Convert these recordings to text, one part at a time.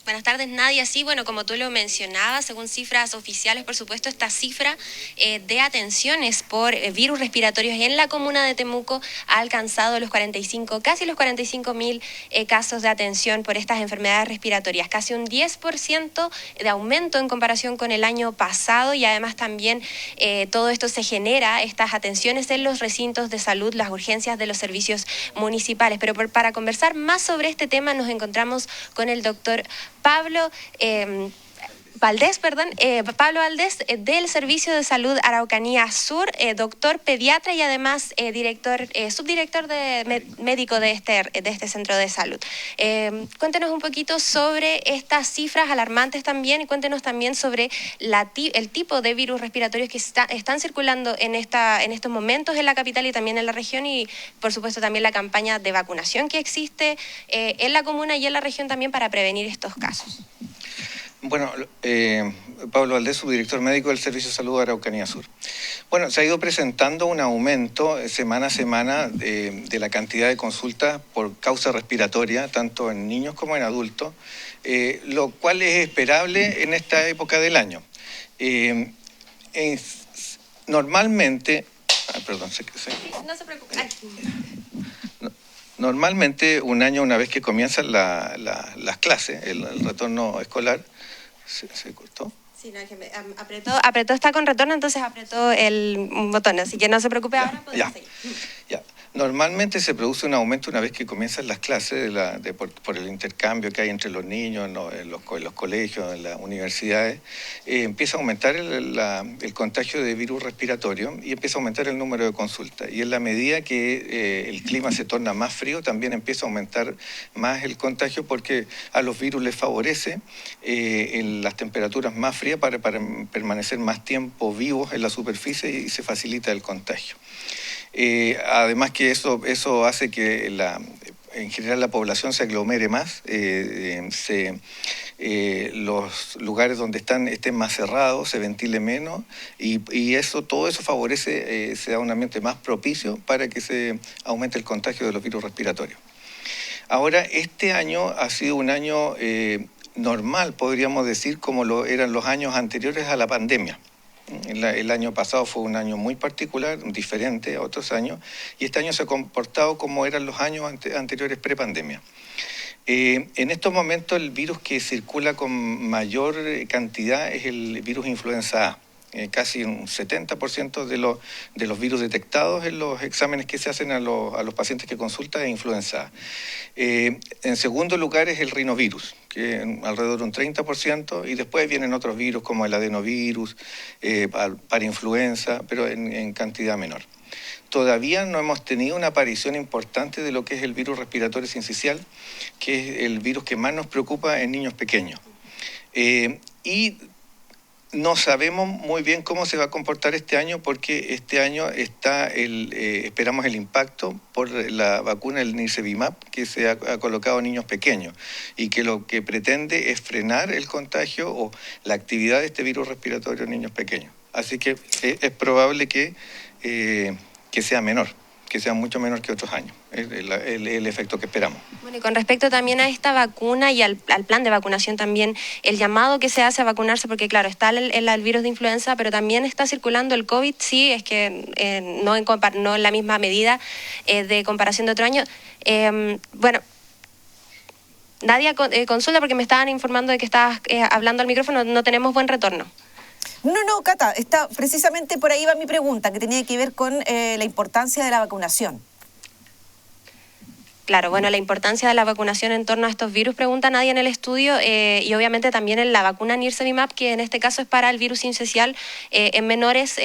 Buenas tardes, Nadia. Sí, bueno, como tú lo mencionabas, según cifras oficiales, por supuesto, esta cifra de atenciones por virus respiratorios en la comuna de Temuco ha alcanzado los 45, casi los 45.000 casos de atención por estas enfermedades respiratorias, casi un 10% de aumento en comparación con el año pasado, y además también todo esto se genera, estas atenciones en los recintos de salud, las urgencias de los servicios municipales. Pero para conversar más sobre este tema nos encontramos con el doctor Pablo Valdés, Pablo Valdés, del Servicio de Salud Araucanía Sur, doctor pediatra y además subdirector médico de este centro de salud. Cuéntenos un poquito sobre estas cifras alarmantes también, y cuéntenos también sobre el tipo de virus respiratorios que están circulando en estos momentos en la capital y también en la región, y por supuesto también la campaña de vacunación que existe en la comuna y en la región también para prevenir estos casos. Bueno, Pablo Valdés, subdirector médico del Servicio de Salud de Araucanía Sur. Bueno, se ha ido presentando un aumento semana a semana de la cantidad de consultas por causa respiratoria, tanto en niños como en adultos, lo cual es esperable en esta época del año. Normalmente... perdón, No se preocupe. Normalmente un año, una vez que comienzan las clases, el retorno escolar, ¿se cortó? Sí, no, es que apretó, está con retorno, entonces apretó el botón, así que no se preocupe, ahora podemos seguir. Ya. Normalmente se produce un aumento una vez que comienzan las clases por el intercambio que hay entre los niños en los colegios, en las universidades. Empieza a aumentar el contagio de virus respiratorio y empieza a aumentar el número de consultas. Y en la medida que el clima se torna más frío, también empieza a aumentar más el contagio, porque a los virus les favorece en las temperaturas más frías para permanecer más tiempo vivos en la superficie, y se facilita el contagio. Además que eso hace que en general la población se aglomere más, los lugares donde estén más cerrados, se ventile menos, y todo eso favorece, se da un ambiente más propicio para que se aumente el contagio de los virus respiratorios. Ahora, este año ha sido un año normal, podríamos decir, como lo eran los años anteriores a la pandemia. El año pasado fue un año muy particular, diferente a otros años, y este año se ha comportado como eran los años anteriores pre-pandemia. En estos momentos el virus que circula con mayor cantidad es el virus influenza A. Casi un 70% de los virus detectados en los exámenes que se hacen a los pacientes que consultan es influenza A. En segundo lugar es el rinovirus, que alrededor de un 30%, y después vienen otros virus como el adenovirus, para influenza, pero en cantidad menor. Todavía no hemos tenido una aparición importante de lo que es el virus respiratorio sincicial, que es el virus que más nos preocupa en niños pequeños. Y no sabemos muy bien cómo se va a comportar este año, porque este año esperamos el impacto por la vacuna del Nirsevimab, que se ha colocado en niños pequeños, y que lo que pretende es frenar el contagio o la actividad de este virus respiratorio en niños pequeños. Así que es probable que sea menor, que sea mucho menor que otros años, el efecto que esperamos. Bueno, y con respecto también a esta vacuna y al plan de vacunación también, el llamado que se hace a vacunarse, porque claro, está el virus de influenza, pero también está circulando el COVID, sí, es que no en la misma medida de comparación de otro año. Bueno, Nadia, consulta, porque me estaban informando de que estabas hablando al micrófono, no tenemos buen retorno. No, Cata, precisamente por ahí va mi pregunta, que tenía que ver con la importancia de la vacunación. Claro, bueno, la importancia de la vacunación en torno a estos virus, pregunta nadie en el estudio, y obviamente también en la vacuna Nirsevimab, que en este caso es para el virus sincicial en menores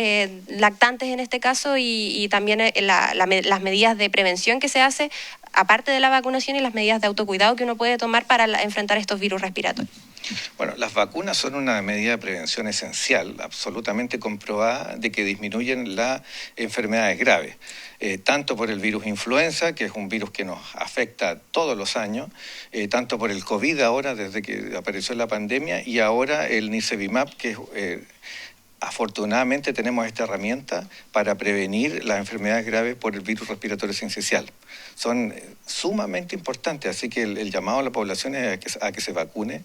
lactantes en este caso, y también las medidas de prevención que se hace, aparte de la vacunación, y las medidas de autocuidado que uno puede tomar para enfrentar estos virus respiratorios. Bueno, las vacunas son una medida de prevención esencial, absolutamente comprobada, de que disminuyen las enfermedades graves, tanto por el virus influenza, que es un virus que nos afecta todos los años, tanto por el COVID ahora, desde que apareció la pandemia, y ahora el Nirsevimab, que afortunadamente tenemos esta herramienta para prevenir las enfermedades graves por el virus respiratorio sincicial. son sumamente importantes, así que el llamado a la población es a que se vacune,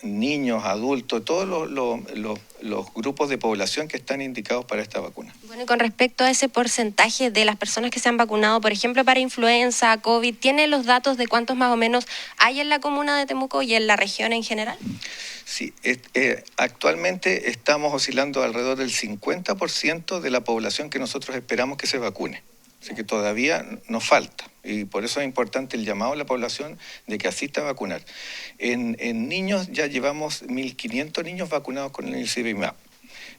niños, adultos, todos los grupos de población que están indicados para esta vacuna. Bueno, y con respecto a ese porcentaje de las personas que se han vacunado, por ejemplo, para influenza, COVID, ¿tiene los datos de cuántos más o menos hay en la comuna de Temuco y en la región en general? Sí, actualmente estamos oscilando alrededor del 50% de la población que nosotros esperamos que se vacune. Así que todavía nos falta y por eso es importante el llamado a la población de que asista a vacunar. En niños ya llevamos 1.500 niños vacunados con el Nirsevimab,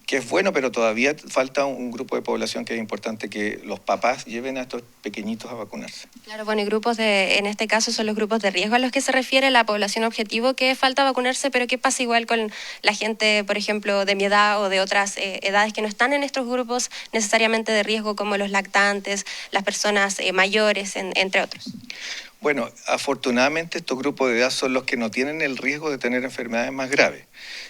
que es bueno, pero todavía falta un grupo de población que es importante que los papás lleven a estos pequeñitos a vacunarse. Claro, bueno, y en este caso son los grupos de riesgo a los que se refiere la población objetivo que falta vacunarse, pero ¿qué pasa igual con la gente, por ejemplo, de mi edad o de otras edades que no están en estos grupos necesariamente de riesgo, como los lactantes, las personas mayores, entre otros? Bueno, afortunadamente estos grupos de edad son los que no tienen el riesgo de tener enfermedades más graves.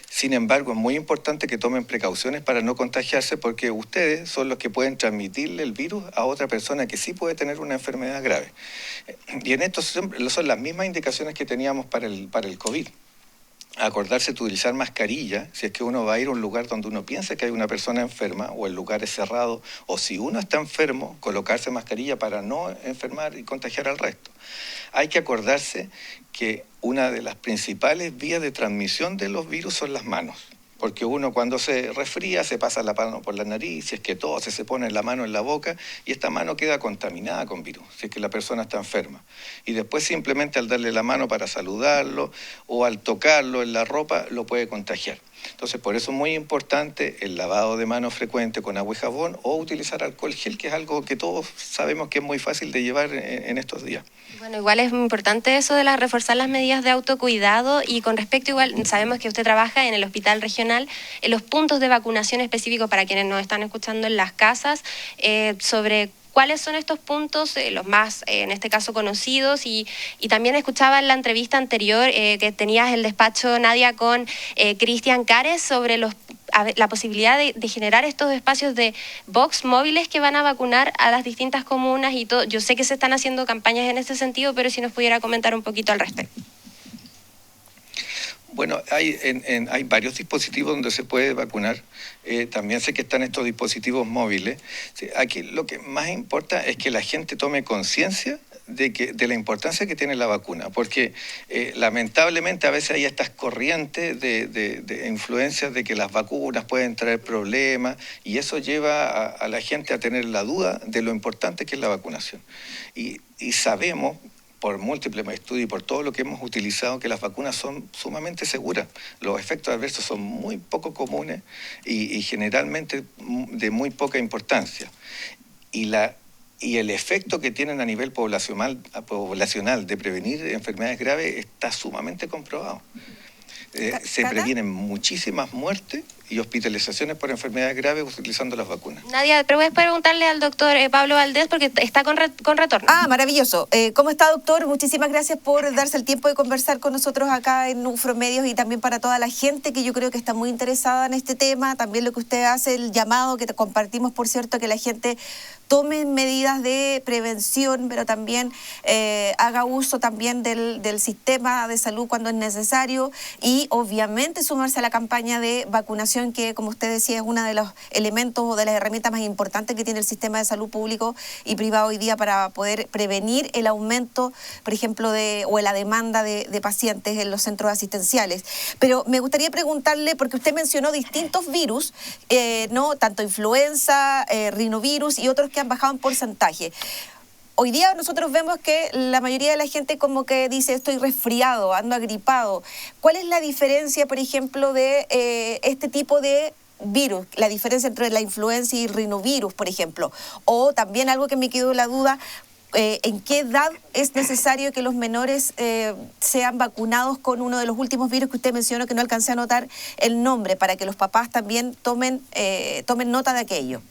Sin embargo, es muy importante que tomen precauciones para no contagiarse porque ustedes son los que pueden transmitirle el virus a otra persona que sí puede tener una enfermedad grave. Y en esto son las mismas indicaciones que teníamos para el COVID. Acordarse de utilizar mascarilla si es que uno va a ir a un lugar donde uno piensa que hay una persona enferma o el lugar es cerrado, o si uno está enfermo, colocarse mascarilla para no enfermar y contagiar al resto. Hay que acordarse que una de las principales vías de transmisión de los virus son las manos, porque uno cuando se resfría se pasa la mano por la nariz, si es que tose se pone la mano en la boca y esta mano queda contaminada con virus, si es que la persona está enferma. Y después simplemente al darle la mano para saludarlo o al tocarlo en la ropa lo puede contagiar. Entonces por eso es muy importante el lavado de manos frecuente con agua y jabón o utilizar alcohol gel, que es algo que todos sabemos que es muy fácil de llevar en estos días. Bueno, igual es muy importante eso de reforzar las medidas de autocuidado y con respecto igual, sabemos que usted trabaja en el hospital regional, en los puntos de vacunación específicos para quienes nos están escuchando en las casas, sobre ¿cuáles son estos puntos, los más, en este caso, conocidos? Y también escuchaba en la entrevista anterior que tenías el despacho, Nadia, con Cristian Cares sobre la posibilidad de generar estos espacios de box móviles que van a vacunar a las distintas comunas y todo. Yo sé que se están haciendo campañas en ese sentido, pero si nos pudiera comentar un poquito al respecto. Bueno, hay varios dispositivos donde se puede vacunar. También sé que están estos dispositivos móviles. Sí, aquí lo que más importa es que la gente tome conciencia de la importancia que tiene la vacuna, porque lamentablemente a veces hay estas corrientes de influencias de que las vacunas pueden traer problemas y eso lleva a la gente a tener la duda de lo importante que es la vacunación. Y sabemos por múltiples estudios y por todo lo que hemos utilizado, que las vacunas son sumamente seguras. Los efectos adversos son muy poco comunes y generalmente de muy poca importancia. Y el efecto que tienen a nivel poblacional de prevenir enfermedades graves está sumamente comprobado. Se previenen muchísimas muertes y hospitalizaciones por enfermedades graves utilizando las vacunas. Nadia, pero voy a preguntarle al doctor Pablo Valdés porque está con retorno. Ah, maravilloso. ¿Cómo está, doctor? Muchísimas gracias por darse el tiempo de conversar con nosotros acá en Ufromedios y también para toda la gente que yo creo que está muy interesada en este tema. También lo que usted hace, el llamado que compartimos, por cierto, que la gente tome medidas de prevención, pero también haga uso también del sistema de salud cuando es necesario y obviamente sumarse a la campaña de vacunación que, como usted decía, es uno de los elementos o de las herramientas más importantes que tiene el sistema de salud público y privado hoy día para poder prevenir el aumento, por ejemplo, o la demanda de pacientes en los centros asistenciales. Pero me gustaría preguntarle, porque usted mencionó distintos virus, ¿no? Tanto influenza, rinovirus y otros que han bajado en porcentaje. Hoy día nosotros vemos que la mayoría de la gente como que dice estoy resfriado, ando agripado. ¿Cuál es la diferencia, por ejemplo, de este tipo de virus? La diferencia entre la influenza y el rinovirus, por ejemplo. O también algo que me quedó la duda, ¿en qué edad es necesario que los menores sean vacunados con uno de los últimos virus que usted mencionó, que no alcancé a anotar el nombre, para que los papás también tomen nota de aquello?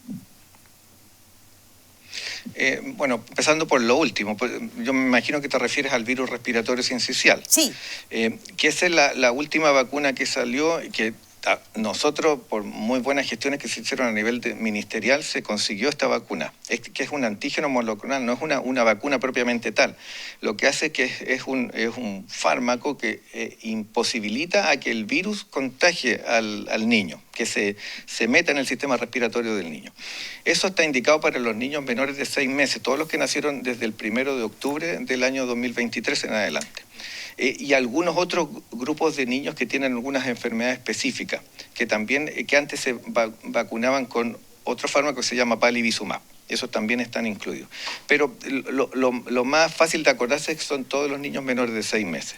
Bueno, empezando por lo último, pues, yo me imagino que te refieres al virus respiratorio sincicial. Sí. Que esa es la última vacuna que salió, que nosotros, por muy buenas gestiones que se hicieron a nivel ministerial, se consiguió esta vacuna, que es un antígeno molecular, no es una vacuna propiamente tal. Lo que hace que es un fármaco que imposibilita a que el virus contagie al niño, que se meta en el sistema respiratorio del niño. Eso está indicado para los niños menores de 6 meses, todos los que nacieron desde el 1 de octubre del año 2023 en adelante. Y algunos otros grupos de niños que tienen algunas enfermedades específicas, que también, que antes se vacunaban con otro fármaco que se llama palivizumab. Esos también están incluidos. Pero lo más fácil de acordarse es que son todos los niños menores de 6 meses.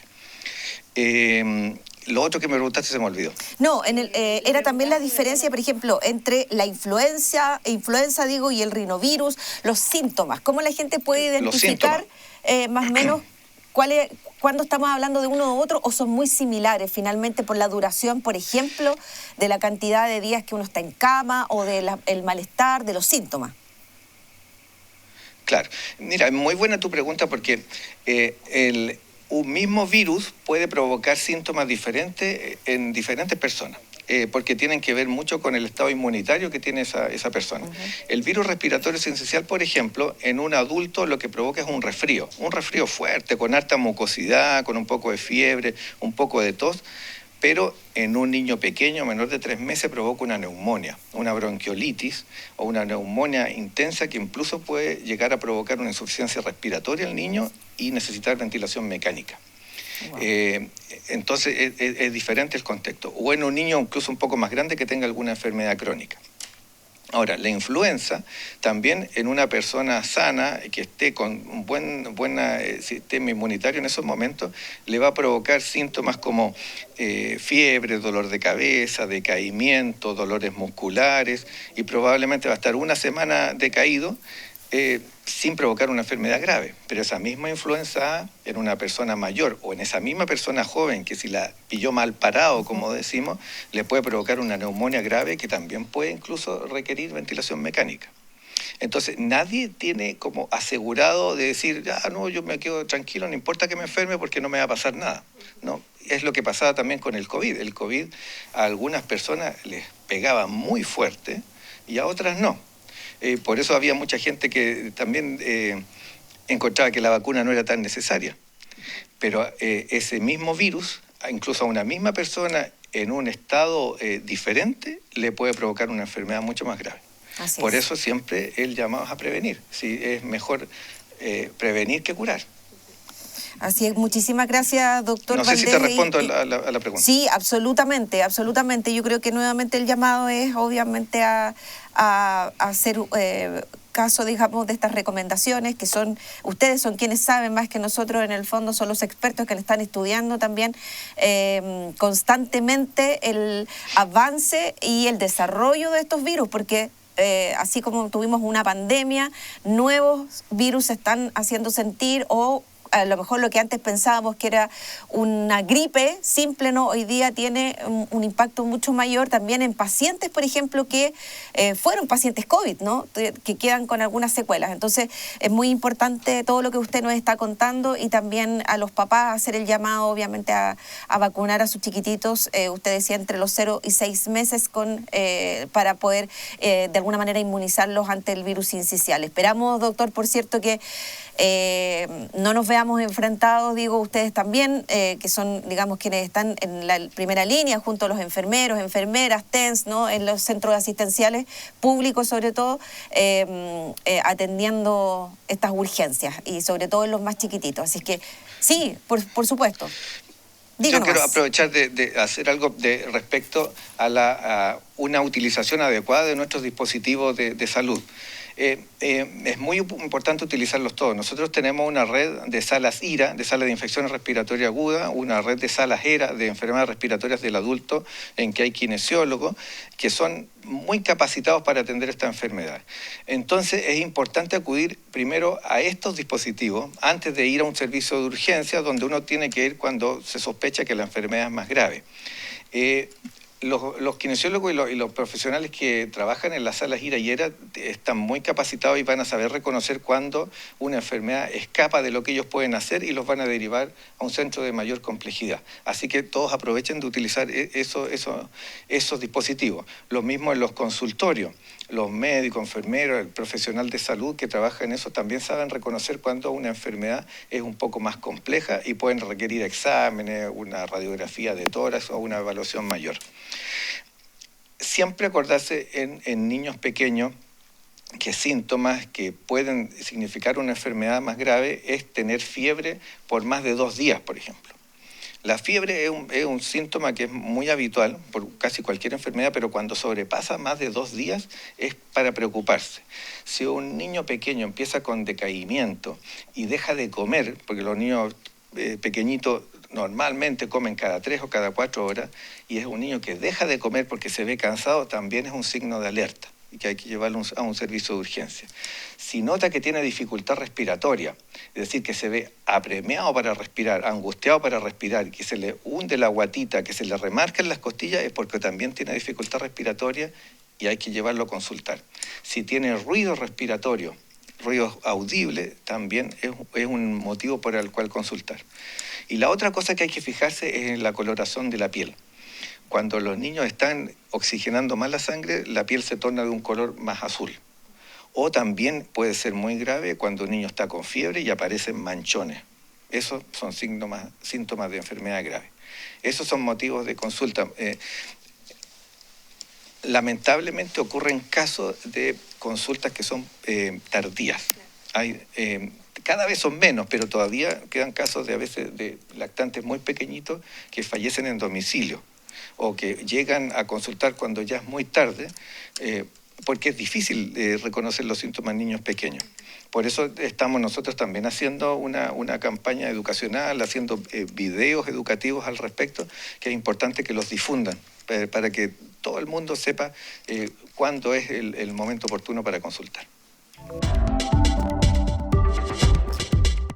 Lo otro que me preguntaste se me olvidó. No, era también la diferencia, por ejemplo, entre la influenza y el rinovirus, los síntomas. ¿Cómo la gente puede identificar más o menos cuándo estamos hablando de uno u otro, o son muy similares finalmente por la duración, por ejemplo, de la cantidad de días que uno está en cama o del malestar, de los síntomas? Claro. Mira, muy buena tu pregunta porque un mismo virus puede provocar síntomas diferentes en diferentes personas. Porque tienen que ver mucho con el estado inmunitario que tiene esa persona. El virus respiratorio sincicial, por ejemplo, en un adulto lo que provoca es un resfrío fuerte, con harta mucosidad, con un poco de fiebre, un poco de tos, pero en un niño pequeño, menor de 3 meses, provoca una neumonía, una bronquiolitis o una neumonía intensa que incluso puede llegar a provocar una insuficiencia respiratoria al niño y necesitar ventilación mecánica. Wow. Entonces es diferente el contexto. O en un niño incluso un poco más grande que tenga alguna enfermedad crónica. Ahora, la influenza también en una persona sana que esté con un buen sistema inmunitario en esos momentos le va a provocar síntomas como fiebre, dolor de cabeza, decaimiento, dolores musculares y probablemente va a estar una semana decaído sin provocar una enfermedad grave. Pero esa misma influenza A en una persona mayor o en esa misma persona joven que si la pilló mal parado, como decimos, le puede provocar una neumonía grave que también puede incluso requerir ventilación mecánica. Entonces, nadie tiene como asegurado de decir, no, yo me quedo tranquilo, no importa que me enferme porque no me va a pasar nada. No, es lo que pasaba también con el COVID. El COVID a algunas personas les pegaba muy fuerte y a otras no. Por eso había mucha gente que también encontraba que la vacuna no era tan necesaria. Pero ese mismo virus, incluso a una misma persona en un estado diferente, le puede provocar una enfermedad mucho más grave. Por eso siempre el llamado es a prevenir. Sí, es mejor prevenir que curar. Así es, muchísimas gracias, doctor Valdés. No sé si te respondo a la pregunta. Sí, absolutamente. Yo creo que nuevamente el llamado es obviamente a hacer caso, digamos, de estas recomendaciones que ustedes son quienes saben más que nosotros, en el fondo son los expertos que le están estudiando también constantemente el avance y el desarrollo de estos virus, porque así como tuvimos una pandemia, nuevos virus se están haciendo sentir o a lo mejor lo que antes pensábamos que era una gripe simple, ¿no? Hoy día tiene un impacto mucho mayor también en pacientes, por ejemplo, que fueron pacientes COVID, ¿no? Que quedan con algunas secuelas. Entonces, es muy importante todo lo que usted nos está contando y también a los papás hacer el llamado, obviamente, a vacunar a sus chiquititos. Usted decía entre los 0 y 6 meses para poder, de alguna manera, inmunizarlos ante el virus sincicial. Esperamos, doctor, por cierto, que no nos veamos enfrentados, digo, ustedes también, que son, digamos, quienes están en la primera línea junto a los enfermeros, enfermeras, TENS, ¿no? En los centros asistenciales públicos, sobre todo, atendiendo estas urgencias y sobre todo en los más chiquititos. Así que sí, por supuesto. Díganos. Yo quiero aprovechar de hacer algo respecto a una utilización adecuada de nuestros dispositivos de salud. Es muy importante utilizarlos todos. Nosotros tenemos una red de salas IRA, de salas de infecciones respiratorias agudas, una red de salas ERA, de enfermedades respiratorias del adulto, en que hay kinesiólogos, que son muy capacitados para atender esta enfermedad. Entonces, es importante acudir primero a estos dispositivos antes de ir a un servicio de urgencia, donde uno tiene que ir cuando se sospecha que la enfermedad es más grave. Los kinesiólogos y los profesionales que trabajan en las salas ira y era están muy capacitados y van a saber reconocer cuando una enfermedad escapa de lo que ellos pueden hacer y los van a derivar a un centro de mayor complejidad. Así que todos aprovechen de utilizar esos dispositivos. Lo mismo en los consultorios. Los médicos, enfermeros, el profesional de salud que trabaja en eso también saben reconocer cuando una enfermedad es un poco más compleja y pueden requerir exámenes, una radiografía de tórax o una evaluación mayor. Siempre acordarse en niños pequeños que síntomas que pueden significar una enfermedad más grave es tener fiebre por más de 2 días, por ejemplo. La fiebre es un síntoma que es muy habitual por casi cualquier enfermedad, pero cuando sobrepasa más de 2 días es para preocuparse. Si un niño pequeño empieza con decaimiento y deja de comer, porque los niños pequeñitos normalmente comen cada 3 o cada 4 horas, y es un niño que deja de comer porque se ve cansado, también es un signo de alerta y que hay que llevarlo a un servicio de urgencia. Si nota que tiene dificultad respiratoria, es decir, que se ve apremiado para respirar, angustiado para respirar, que se le hunde la guatita, que se le remarcan las costillas, es porque también tiene dificultad respiratoria y hay que llevarlo a consultar. Si tiene ruido respiratorio, ruido audible, también es un motivo por el cual consultar. Y la otra cosa que hay que fijarse es en la coloración de la piel. Cuando los niños están oxigenando más la sangre, la piel se torna de un color más azul. O también puede ser muy grave cuando un niño está con fiebre y aparecen manchones. Esos son síntomas de enfermedad grave. Esos son motivos de consulta. Lamentablemente ocurren casos de consultas que son tardías. Cada vez son menos, pero todavía quedan casos de a veces de lactantes muy pequeñitos que fallecen en domicilio o que llegan a consultar cuando ya es muy tarde, porque es difícil reconocer los síntomas en niños pequeños. Por eso estamos nosotros también haciendo una campaña educacional, haciendo videos educativos al respecto, que es importante que los difundan para que todo el mundo sepa cuándo es el momento oportuno para consultar.